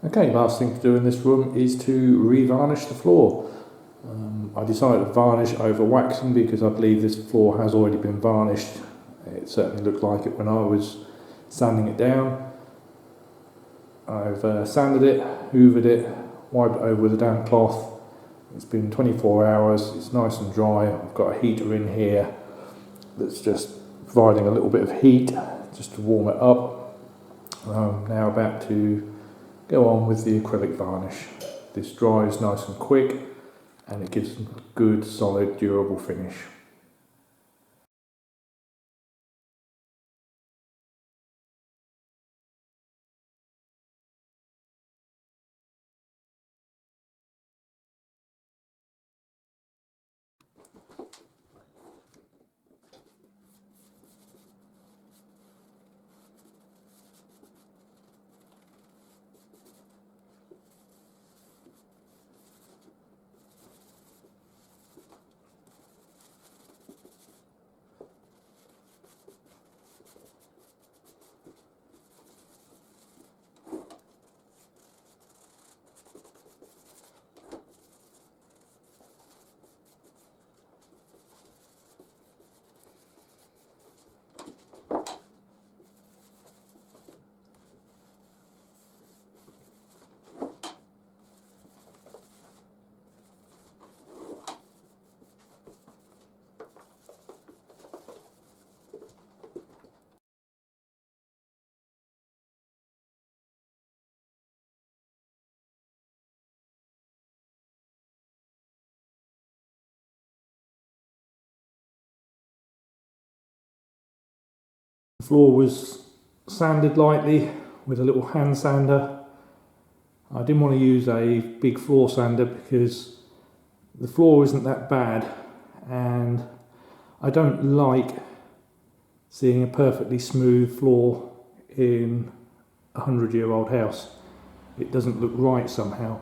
Okay, last thing to do in this room is to revarnish the floor. I decided to varnish over waxing because I believe this floor has already been varnished. It certainly looked like it when I was sanding it down. I've sanded it, hoovered it, wiped it over with a damp cloth. It's been 24 hours, it's nice and dry. I've got a heater in here that's just providing a little bit of heat just to warm it up. I'm now about to go on with the acrylic varnish. This dries nice and quick and it gives a good, solid, durable finish. The floor was sanded lightly with a little hand sander. I didn't want to use a big floor sander because the floor isn't that bad and I don't like seeing a perfectly smooth floor in a 100-year-old house. It doesn't look right somehow.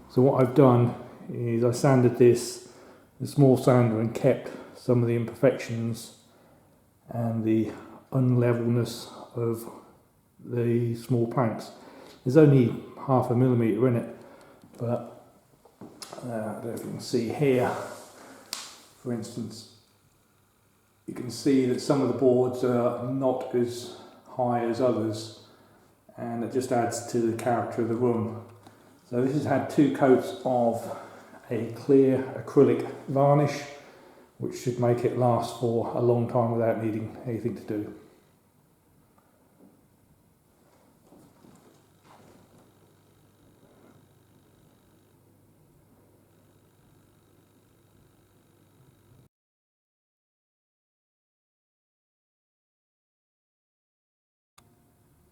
So what I've done is I sanded this with a small sander and kept some of the imperfections and the unlevelness of the small planks. There's only 0.5 millimetre in it, but I don't know if you can see here, for instance, you can see that some of the boards are not as high as others, and it just adds to the character of the room. So this has had 2 coats of a clear acrylic varnish, which should make it last for a long time without needing anything to do.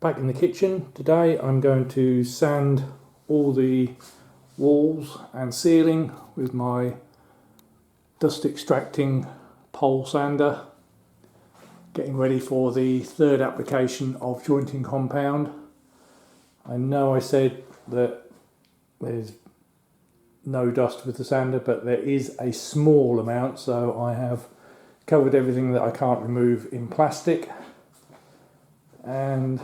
Back in the kitchen today, I'm going to sand all the walls and ceiling with my dust extracting pole sander, getting ready for the 3rd application of jointing compound. I know I said that there's no dust with the sander, but there is a small amount, so I have covered everything that I can't remove in plastic, and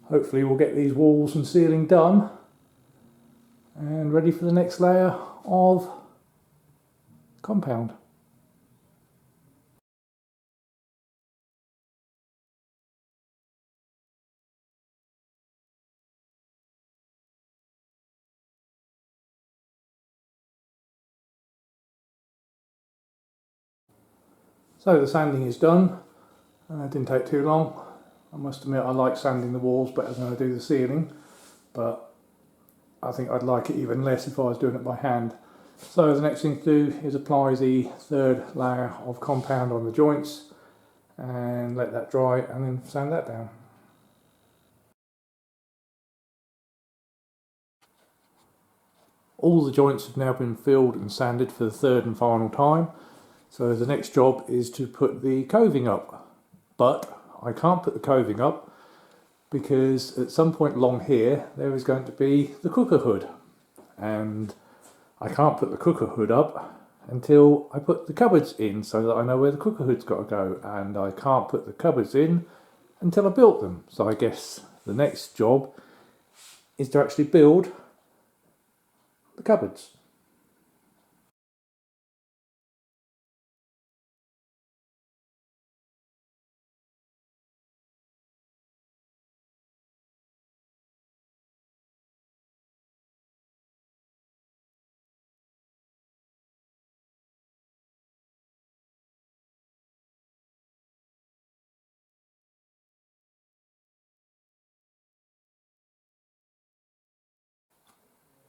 hopefully we'll get these walls and ceiling done and ready for the next layer of compound. So the sanding is done. It didn't take too long. I must admit I like sanding the walls better than I do the ceiling, but I think I'd like it even less if I was doing it by hand. So the next thing to do is apply the 3rd layer of compound on the joints and let that dry and then sand that down. All the joints have now been filled and sanded for the 3rd and final time. So the next job is to put the coving up. But I can't put the coving up because at some point along here there is going to be the cooker hood. And I can't put the cooker hood up until I put the cupboards in so that I know where the cooker hood's got to go. And I can't put the cupboards in until I built them. So I guess the next job is to actually build the cupboards.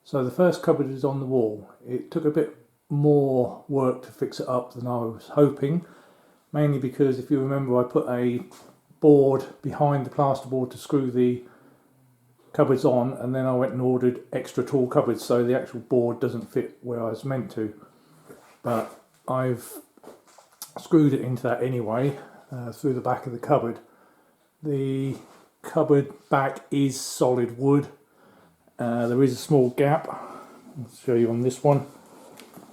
So the first cupboard is on the wall. It took a bit more work to fix it up than I was hoping, mainly because if you remember I put a board behind the plasterboard to screw the cupboards on, and then I went and ordered extra tall cupboards so the actual board doesn't fit where I was meant to. But I've screwed it into that anyway through the back of the cupboard. The cupboard back is solid wood. There is a small gap. I'll show you on this one.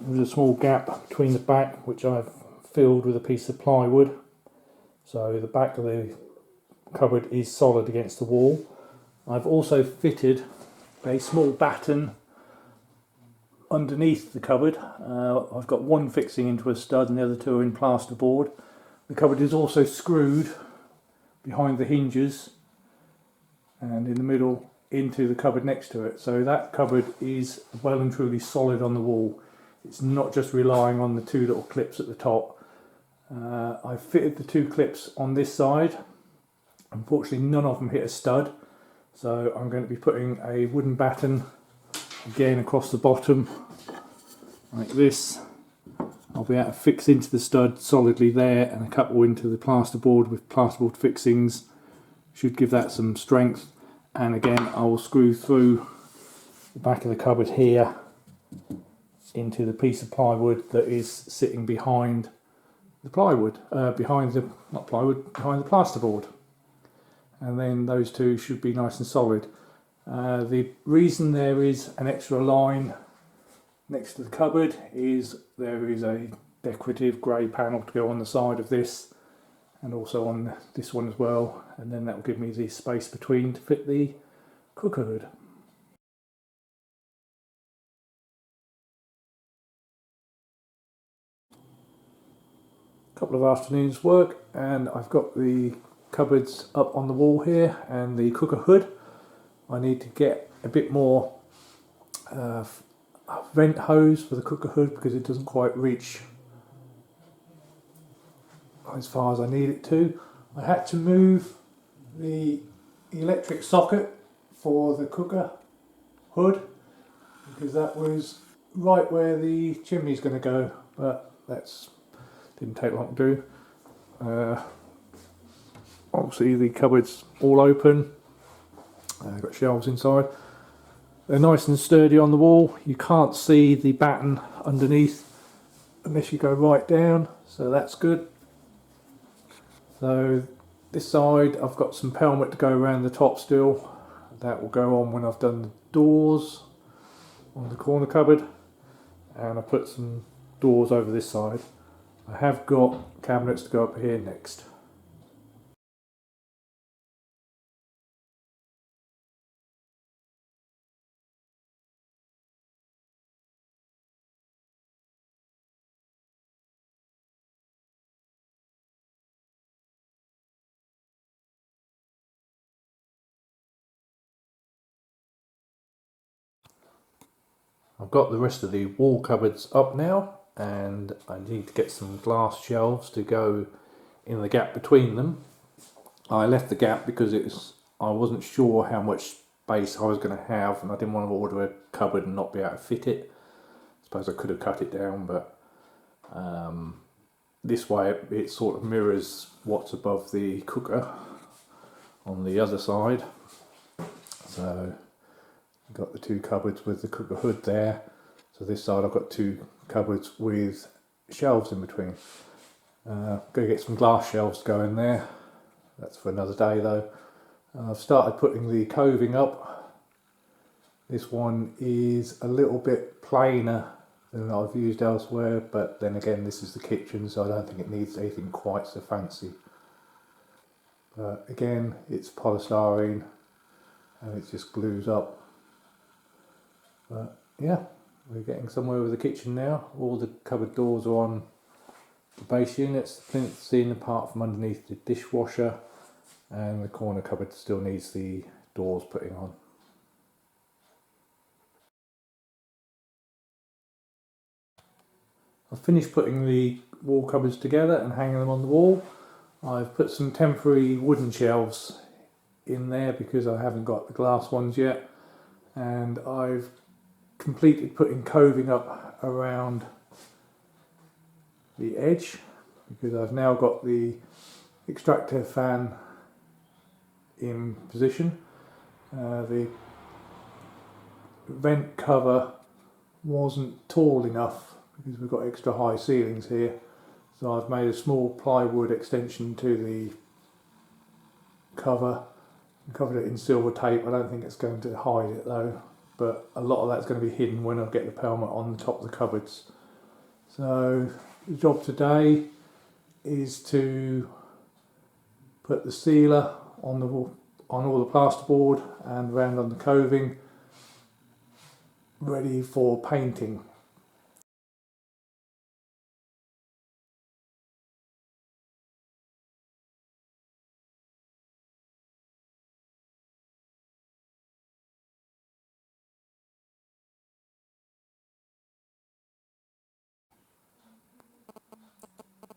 There's a small gap between the back, which I've filled with a piece of plywood. So the back of the cupboard is solid against the wall. I've also fitted a small batten underneath the cupboard. I've got one fixing into a stud and the other two are in plasterboard. The cupboard is also screwed behind the hinges and in the middle into the cupboard next to it. So that cupboard is well and truly solid on the wall. It's not just relying on the two little clips at the top. I've fitted the two clips on this side. Unfortunately, none of them hit a stud. So I'm going to be putting a wooden batten again across the bottom like this. I'll be able to fix into the stud solidly there and a couple into the plasterboard with plasterboard fixings. Should give that some strength. And again, I will screw through the back of the cupboard here into the piece of plywood that is sitting behind the plywood, behind the plasterboard. And then those two should be nice and solid. The reason there is an extra line next to the cupboard is there is a decorative grey panel to go on the side of this and also on this one as well, and then that will give me the space between to fit the cooker hood. A couple of afternoons work and I've got the cupboards up on the wall here and the cooker hood. I need to get a bit more vent hose for the cooker hood because it doesn't quite reach as far as I need it to. I had to move the electric socket for the cooker hood because that was right where the chimney's going to go, but that's didn't take long to do. Obviously the cupboard's all open. I've got shelves inside. They're nice and sturdy on the wall. You can't see the batten underneath unless you go right down, so that's good. So this side I've got some pelmet to go around the top still. That will go on when I've done the doors on the corner cupboard, and I put some doors over this side. I have got cabinets to go up here next. I've got the rest of the wall cupboards up now, and I need to get some glass shelves to go in the gap between them. I left the gap because I wasn't sure how much space I was going to have, and I didn't want to order a cupboard and not be able to fit it. I suppose I could have cut it down, but this way it sort of mirrors what's above the cooker on the other side. So I've got the two cupboards with the cooker hood there. So this side I've got two cupboards with shelves in between. Go get some glass shelves to go in there. That's for another day though. I've started putting the coving up. This one is a little bit plainer than I've used elsewhere, but then again this is the kitchen, so I don't think it needs anything quite so fancy. Again, it's polystyrene and it just glues up But yeah, we're getting somewhere with the kitchen now. All the cupboard doors are on the base units, the plinth ceiling apart from underneath the dishwasher, and the corner cupboard still needs the doors putting on. I've finished putting the wall cupboards together and hanging them on the wall. I've put some temporary wooden shelves in there because I haven't got the glass ones yet, and I've completed putting coving up around the edge because I've now got the extractor fan in position. The vent cover wasn't tall enough because we've got extra high ceilings here, so I've made a small plywood extension to the cover and covered it in silver tape. I don't think it's going to hide it though, but a lot of that's going to be hidden when I get the pelmet on the top of the cupboards. So the job today is to put the sealer on all the plasterboard and around on the coving, ready for painting.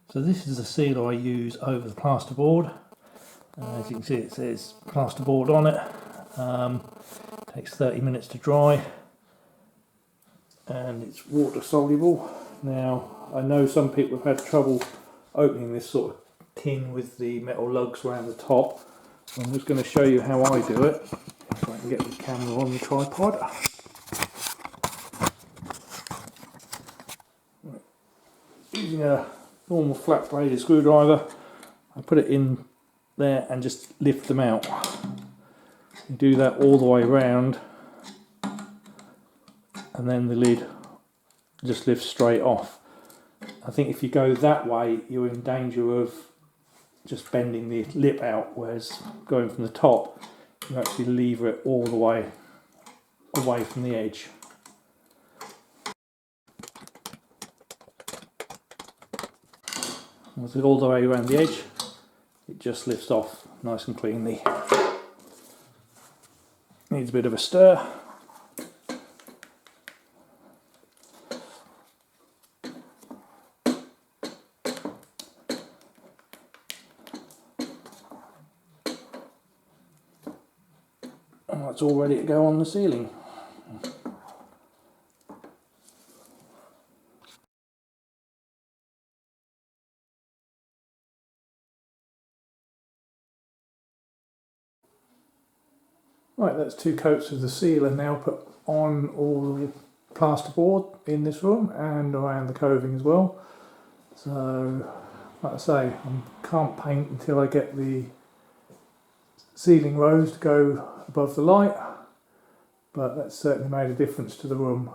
So this is the sealer I use over the plasterboard. As you can see, it says plasterboard on it. Takes 30 minutes to dry, and it's water soluble. Now, I know some people have had trouble opening this sort of tin with the metal lugs around the top. So I'm just going to show you how I do it, if I can get the camera on the tripod. Using a normal flat bladed screwdriver, I put it in there and just lift them out. You do that all the way around, and then the lid just lifts straight off. I think if you go that way, you're in danger of just bending the lip out, whereas going from the top, you actually lever it all the way away from the edge. Once it's all the way around the edge, it just lifts off nice and cleanly. Needs a bit of a stir. And that's all ready to go on the ceiling. Right, that's 2 coats of the sealer now put on all the plasterboard in this room and around the coving as well. So, like I say, I can't paint until I get the ceiling rows to go above the light, but that's certainly made a difference to the room.